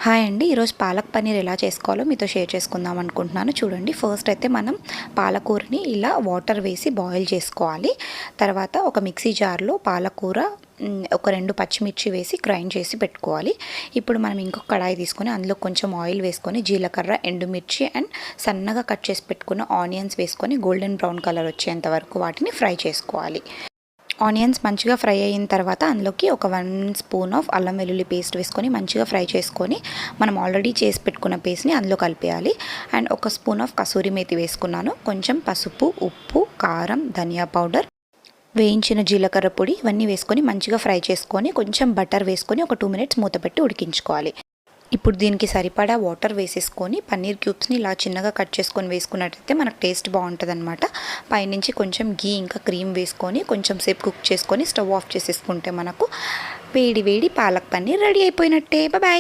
Hi అండి. ఈరోజు పాలక్ పన్నీర్ ఎలా చేసుకోవాలో మీతో షేర్ చేసుకుందాం అనుకుంటున్నాను. చూడండి, ఫస్ట్ అయితే మనం పాలకూరని ఇలా వాటర్ వేసి బాయిల్ చేసుకోవాలి. తర్వాత ఒక మిక్సీ జార్లో పాలకూర, ఒక 2 పచ్చిమిర్చి వేసి గ్రైండ్ చేసి పెట్టుకోవాలి. ఇప్పుడు మనం ఇంకొక కడాయి తీసుకొని అందులో కొంచెం ఆయిల్ వేసుకొని జీలకర్ర, ఎండుమిర్చి అండ్ సన్నగా కట్ చేసి పెట్టుకున్న ఆనియన్స్ వేసుకొని గోల్డెన్ బ్రౌన్ కలర్ వచ్చేంత వరకు వాటిని ఫ్రై చేసుకోవాలి. ఆనియన్స్ మంచిగా ఫ్రై అయిన తర్వాత అందులోకి ఒక 1 స్పూన్ ఆఫ్ అల్లం వెల్లుల్లి పేస్ట్ వేసుకొని మంచిగా ఫ్రై చేసుకొని మనం ఆల్రెడీ చేసి పెట్టుకున్న పేస్ట్ని అందులో కలిపేయాలి. అండ్ ఒక స్పూన్ ఆఫ్ కసూరి మేతి వేసుకున్నాను. కొంచెం పసుపు, ఉప్పు, కారం, ధనియా పౌడర్, వేయించిన జీలకర్ర పొడి ఇవన్నీ వేసుకొని మంచిగా ఫ్రై చేసుకొని కొంచెం బటర్ వేసుకొని ఒక 2 మినిట్స్ మూత పెట్టి ఉడికించుకోవాలి. ఇప్పుడు దీనికి సరిపడా వాటర్ వేసేసుకొని పన్నీర్ క్యూబ్స్ని ఇలా చిన్నగా కట్ చేసుకొని వేసుకున్నట్టయితే మనకు టేస్ట్ బాగుంటుందన్నమాట. పైనుంచి కొంచెం గీ ఇంకా క్రీమ్ వేసుకొని కొంచెం సేపు కుక్ చేసుకొని స్టవ్ ఆఫ్ చేసేసుకుంటే మనకు వేడి వేడి పాలక్ పన్నీర్ రెడీ అయిపోయినట్టే. బాయ్.